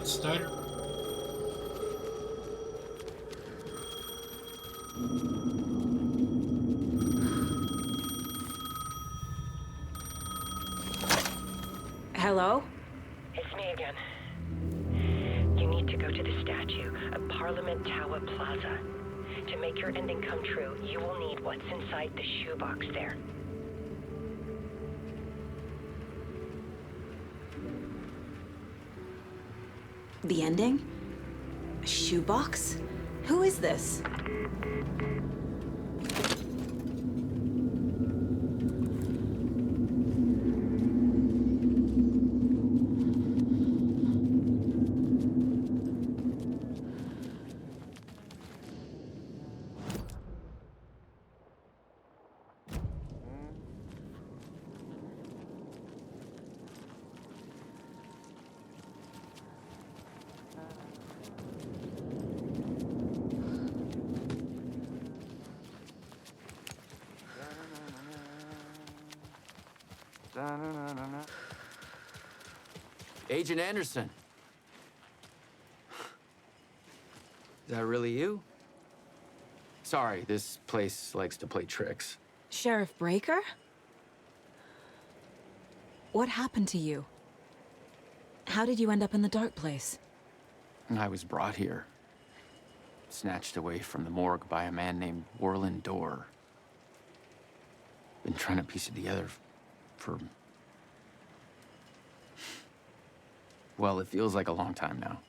let's start. Hello? It's me again. You need to go to the statue at Parliament Tower Plaza. To make your ending come true, you will need what's inside the shoebox there. The ending? A shoebox? Who is this? Agent Anderson. Is that really you? Sorry, this place likes to play tricks. Sheriff Breaker? What happened to you? How did you end up in the dark place? I was brought here. Snatched away from the morgue by a man named Warland Dorr. Been trying to piece it together for... Well, it feels like a long time now.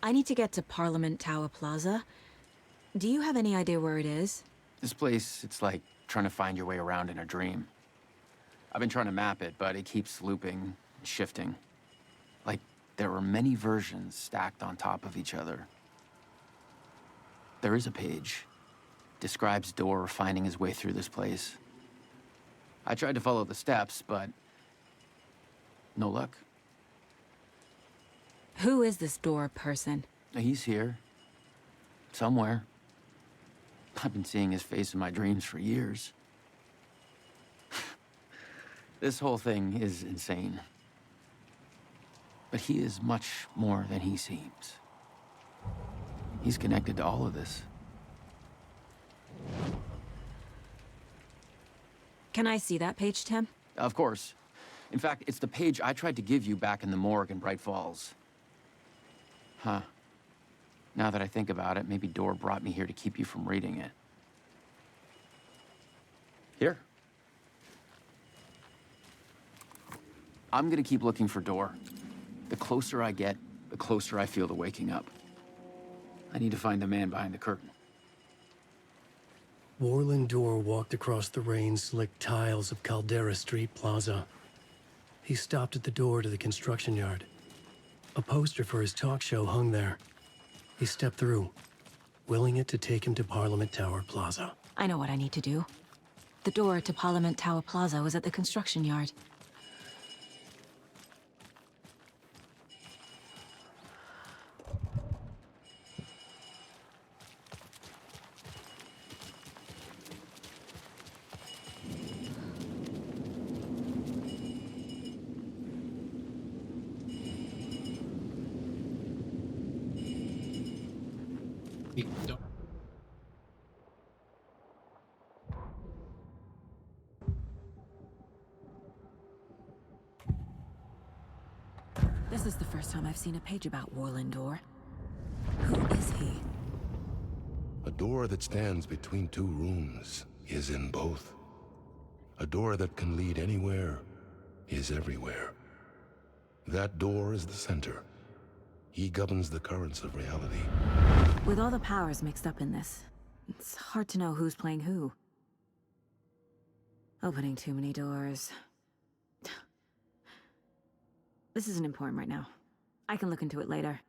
I need to get to Parliament Tower Plaza. Do you have any idea where it is? This place, it's like trying to find your way around in a dream. I've been trying to map it, but it keeps looping and shifting. Like there are many versions stacked on top of each other. There is a page. Describes Dorr finding his way through this place. I tried to follow the steps, but no luck. Who is this Dorr person? He's here. Somewhere. I've been seeing his face in my dreams for years. This whole thing is insane. But he is much more than he seems. He's connected to all of this. Can I see that page, Tim? Of course. In fact, it's the page I tried to give you back in the morgue in Bright Falls. Huh. Now that I think about it, maybe Dorr brought me here to keep you from reading it. Here. I'm gonna keep looking for Dorr. The closer I get, the closer I feel to waking up. I need to find the man behind the curtain. Warland Dorr walked across the rain-slicked tiles of Caldera Street Plaza. He stopped at the door to the construction yard. A poster for his talk show hung there. He stepped through, willing it to take him to Parliament Tower Plaza. I know what I need to do. The door to Parliament Tower Plaza was at the construction yard. This is the first time I've seen a page about Warland Dorr. Who is he? A door that stands between two rooms is in both. A door that can lead anywhere is everywhere. That door is the center. He governs the currents of reality. With all the powers mixed up in this, it's hard to know who's playing who. Opening too many doors. This isn't important right now. I can look into it later.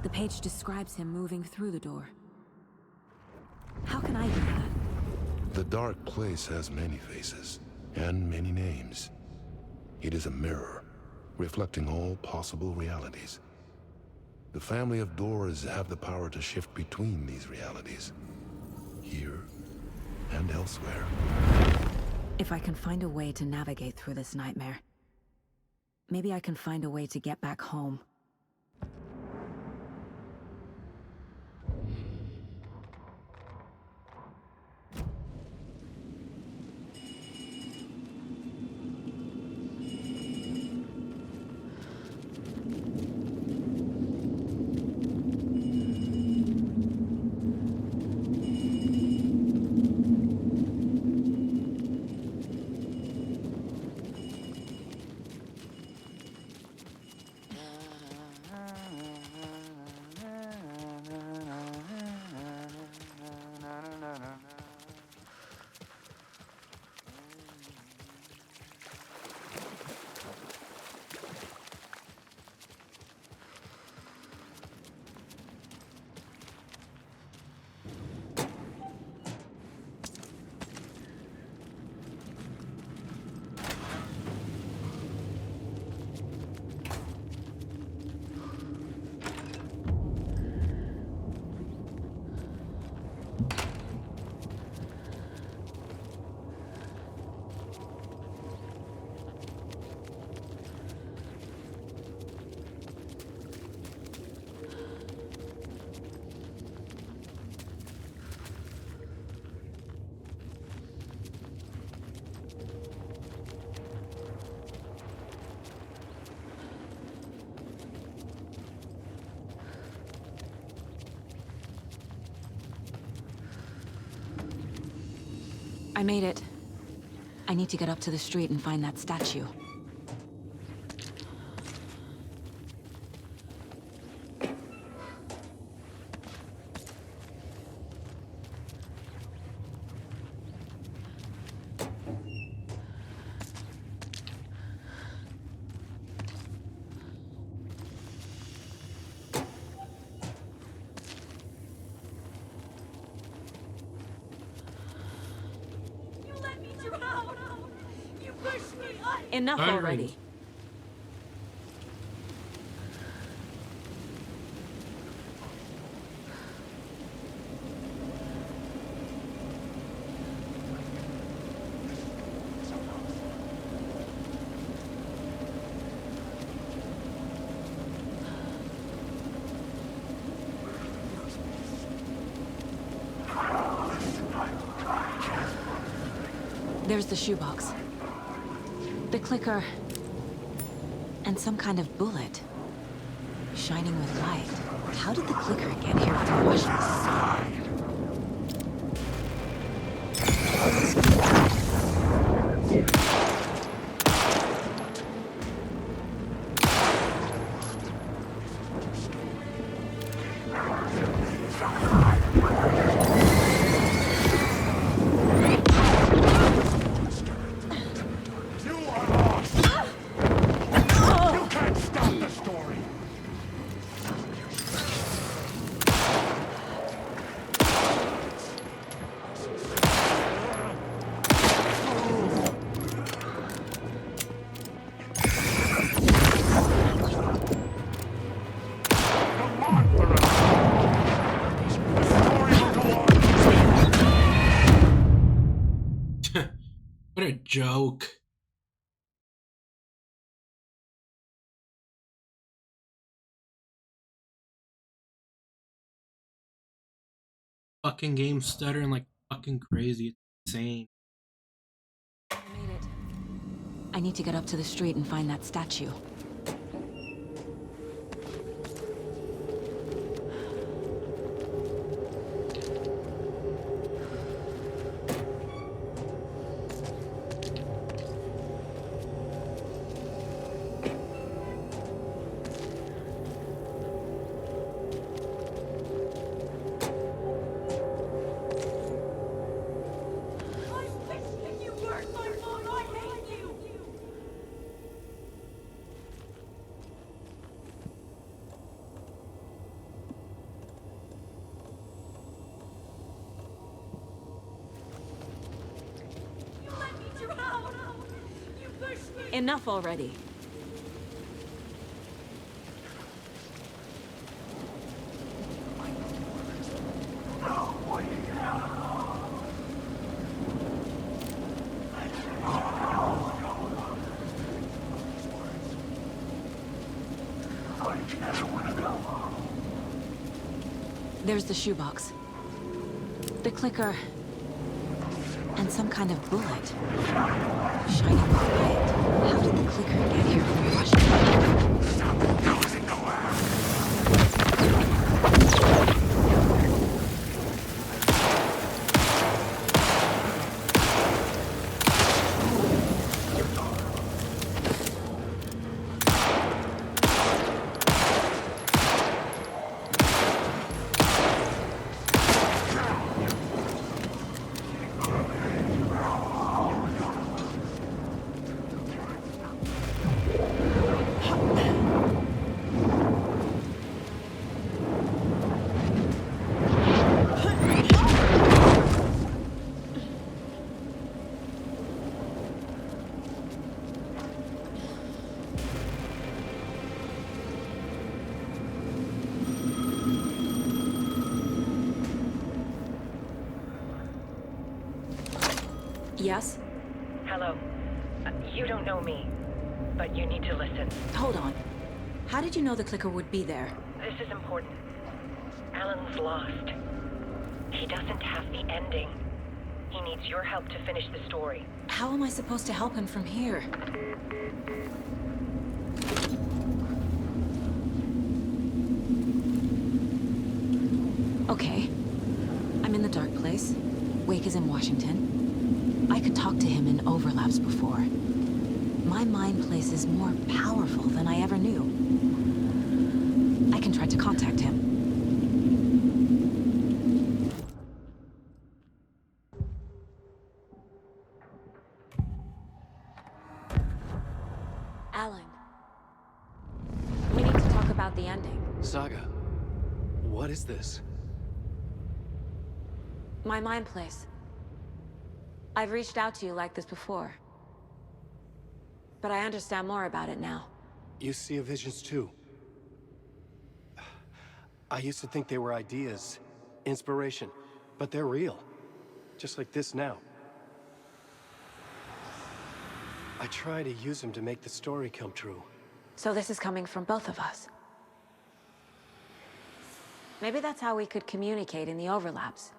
The page describes him moving through the door. How can I do that? The dark place has many faces and many names. It is a mirror, reflecting all possible realities. The family of Doors have the power to shift between these realities, here and elsewhere. If I can find a way to navigate through this nightmare, maybe I can find a way to get back home. I made it. I need to get up to the street and find that statue. Enough already. There's the shoebox. The clicker. And some kind of bullet. Shining with light. How did the clicker get here through Washington? What a joke. Fucking game stuttering like fucking crazy. It's insane. I made it. I need to get up to the street and find that statue. Enough already. There's the shoebox. The clicker. And some kind of bullet. Shining with light. How did the clicker get here from Washington? Yes? Hello. You don't know me, but you need to listen. Hold on. How did you know the clicker would be there? This is important. Alan's lost. He doesn't have the ending. He needs your help to finish the story. How am I supposed to help him from here? Okay. I'm in the dark place. Wake is in Washington. I could talk to him in overlaps before. My mind place is more powerful than I ever knew. I can try to contact him. Alan. We need to talk about the ending. Saga, what is this? My mind place. I've reached out to you like this before. But I understand more about it now. You see visions too. I used to think they were ideas, inspiration, but they're real. Just like this now. I try to use them to make the story come true. So this is coming from both of us. Maybe that's how we could communicate in the overlaps.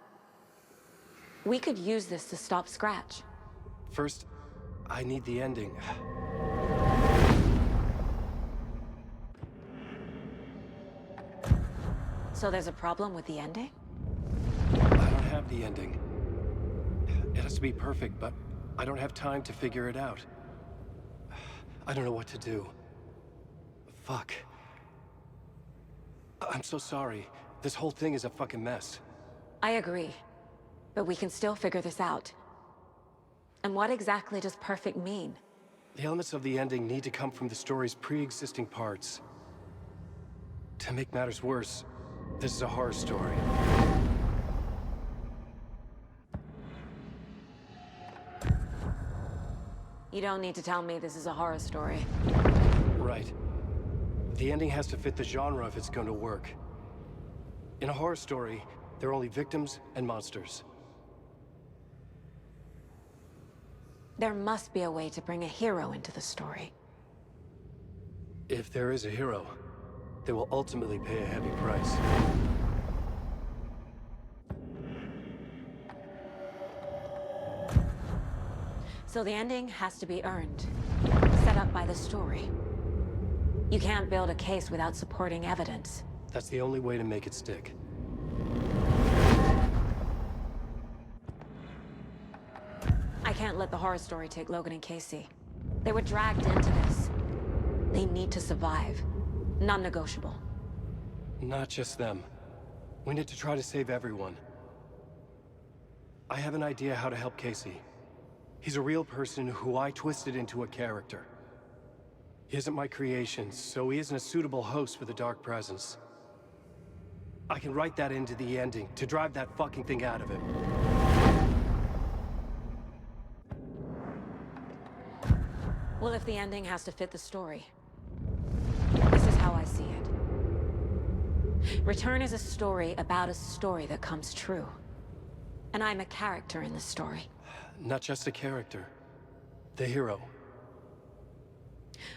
We could use this to stop Scratch. First, I need the ending. So there's a problem with the ending? I don't have the ending. It has to be perfect, but I don't have time to figure it out. I don't know what to do. Fuck. I'm so sorry. This whole thing is a fucking mess. I agree. But we can still figure this out. And what exactly does perfect mean? The elements of the ending need to come from the story's pre-existing parts. To make matters worse, this is a horror story. You don't need to tell me this is a horror story. Right. The ending has to fit the genre if it's going to work. In a horror story, there are only victims and monsters. There must be a way to bring a hero into the story. If there is a hero, they will ultimately pay a heavy price. So the ending has to be earned, set up by the story. You can't build a case without supporting evidence. That's the only way to make it stick. I can't let the horror story take Logan and Casey. They were dragged into this. They need to survive. Non-negotiable. Not just them. We need to try to save everyone. I have an idea how to help Casey. He's a real person who I twisted into a character. He isn't my creation, so he isn't a suitable host for the Dark Presence. I can write that into the ending to drive that fucking thing out of him. Well, if the ending has to fit the story, this is how I see it. Return is a story about a story that comes true. And I'm a character in the story. Not just a character. The hero.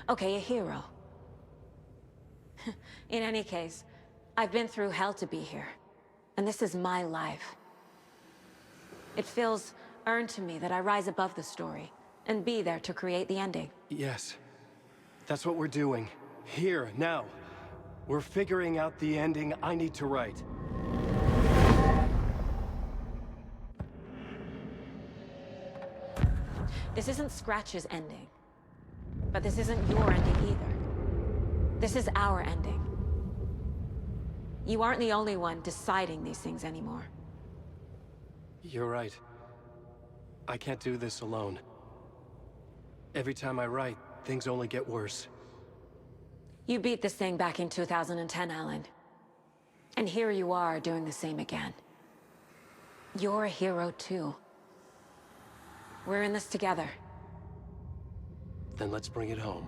Okay, a hero. In any case, I've been through hell to be here. And this is my life. It feels earned to me that I rise above the story and be there to create the ending. Yes. That's what we're doing. Here, now. We're figuring out the ending I need to write. This isn't Scratch's ending. But this isn't your ending either. This is our ending. You aren't the only one deciding these things anymore. You're right. I can't do this alone. Every time I write, things only get worse. You beat this thing back in 2010, Alan. And here you are doing the same again. You're a hero too. We're in this together. Then let's bring it home.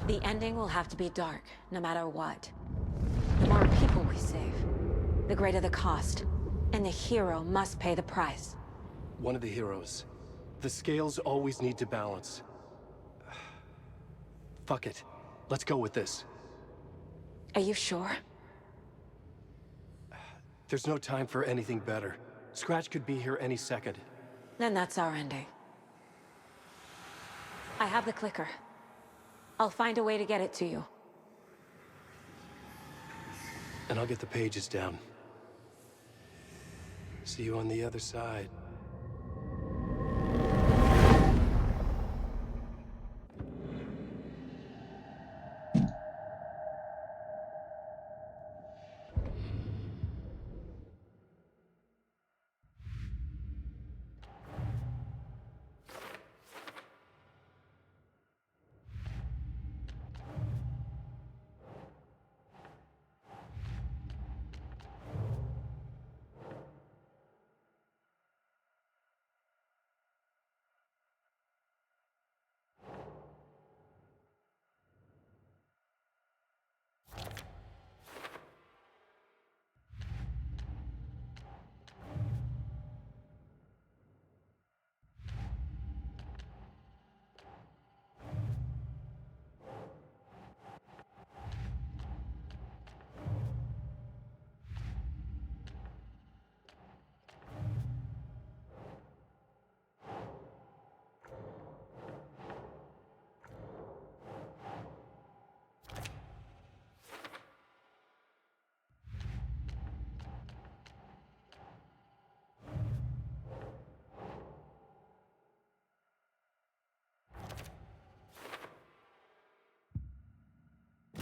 The ending will have to be dark, no matter what. The more people we save, the greater the cost. And the hero must pay the price. One of the heroes. The scales always need to balance. Fuck it. Let's go with this. Are you sure? There's no time for anything better. Scratch could be here any second. Then that's our ending. I have the clicker. I'll find a way to get it to you. And I'll get the pages down. See you on the other side.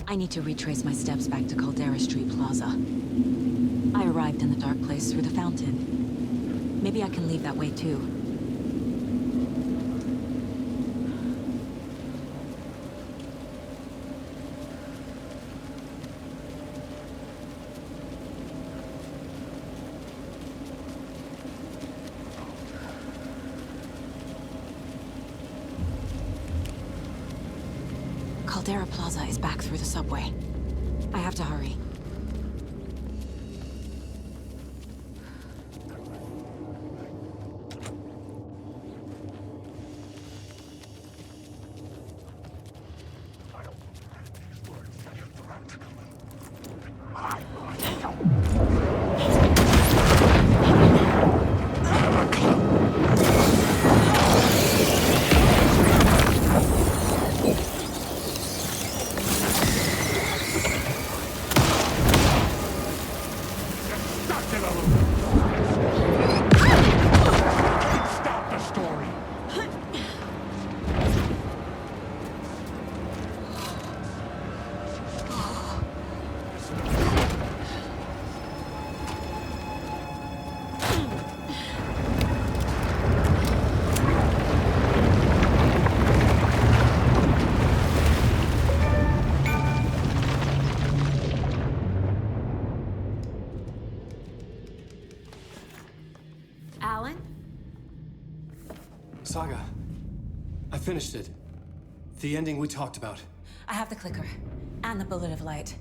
I need to retrace my steps back to Caldera Street Plaza. I arrived in the dark place through the fountain. Maybe I can leave that way too. Caldera Plaza is back through the subway. I have to hurry. Alan? Saga, I finished it. The ending we talked about. I have the clicker. And the bullet of light.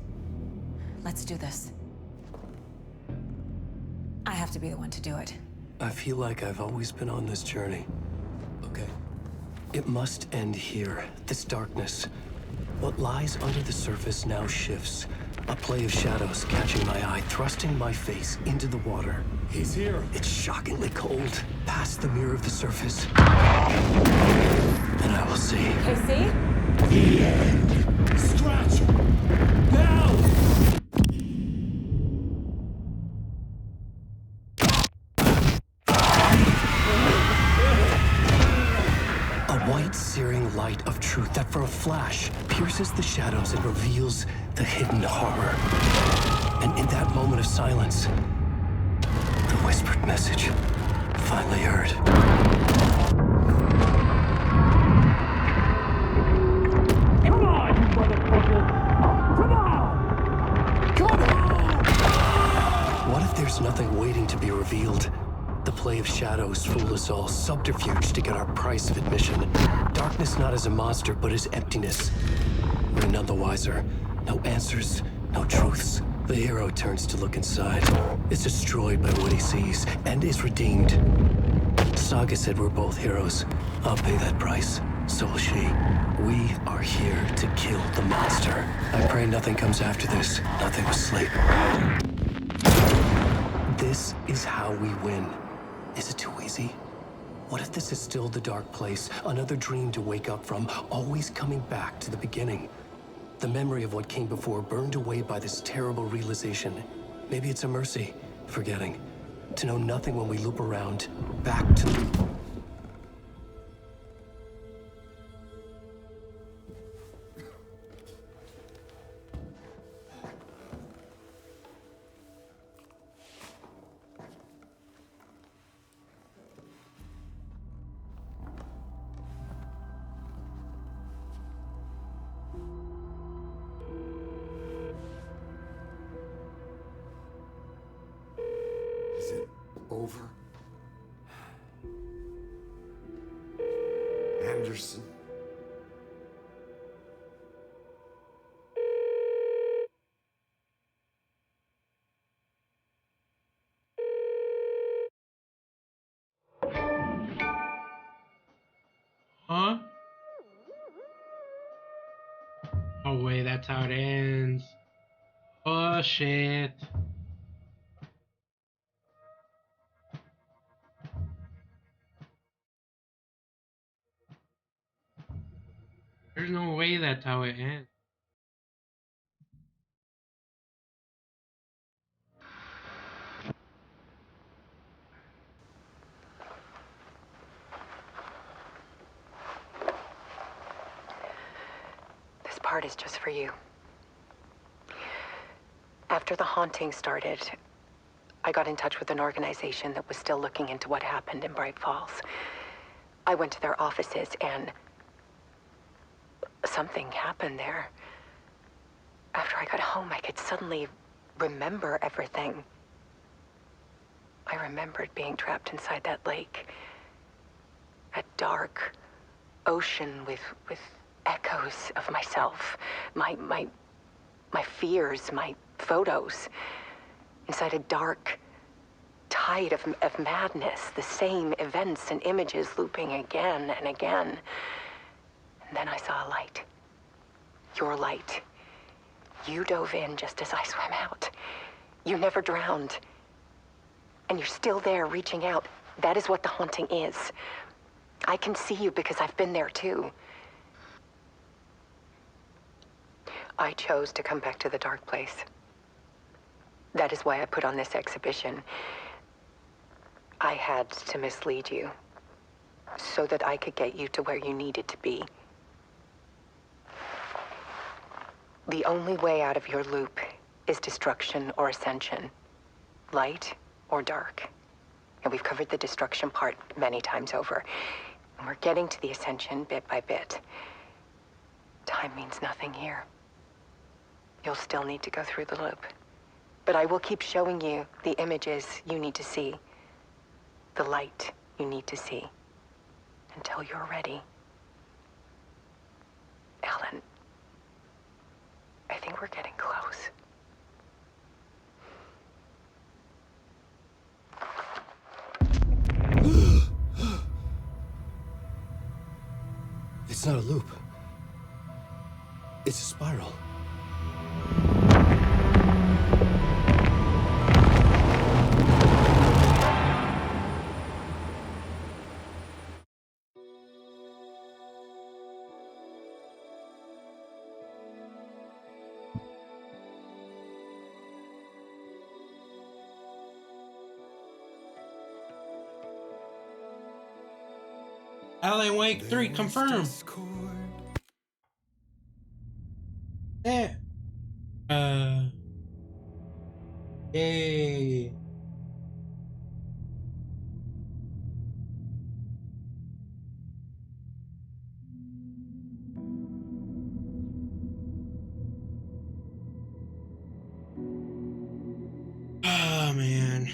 Let's do this. I have to be the one to do it. I feel like I've always been on this journey. Okay, It must end here, this darkness. What lies under the surface now shifts. A play of shadows catching my eye, thrusting my face into the water. He's here. It's shockingly cold, past the mirror of the surface. And I will see. Casey? The end. Scratch! Now! A white, searing light of truth that for a flash pierces the shadows and reveals the hidden horror. And in that moment of silence, the whispered message finally heard. Come on, you motherfucker! Come on! Come on! What if there's nothing waiting to be revealed? The play of shadows fool us all, subterfuge to get our price of admission. Darkness not as a monster, but as emptiness. We're none the wiser. No answers, no truths. The hero turns to look inside, is destroyed by what he sees, and is redeemed. Saga said we're both heroes. I'll pay that price. So will she. We are here to kill the monster. I pray nothing comes after this. Nothing but sleep. This is how we win. Is it too easy? What if this is still the dark place, another dream to wake up from, always coming back to the beginning? The memory of what came before burned away by this terrible realization. Maybe it's a mercy, forgetting. To know nothing when we loop around, back to... Is it over? Anderson? Huh? Oh wait, that's how it ends. Oh shit. There's no way that's how it ends. This part is just for you. After the haunting started, I got in touch with an organization that was still looking into what happened in Bright Falls. I went to their offices and something happened there. After I got home, I could suddenly remember everything. I remembered being trapped inside that lake. A dark ocean with echoes of myself. My fears, my photos. Inside a dark tide of madness. The same events and images looping again and again. And then I saw a light. Your light. You dove in just as I swam out. You never drowned. And you're still there reaching out. That is what the haunting is. I can see you because I've been there too. I chose to come back to the dark place. That is why I put on this exhibition. I had to mislead you so that I could get you to where you needed to be. The only way out of your loop is destruction or ascension, light or dark. And we've covered the destruction part many times over. And we're getting to the ascension bit by bit. Time means nothing here. You'll still need to go through the loop. But I will keep showing you the images you need to see, the light you need to see, until you're ready. Ellen, I think we're getting close. not a loop. It's a spiral. Alan Wake 3 confirmed. Yeah. Yay. Oh man.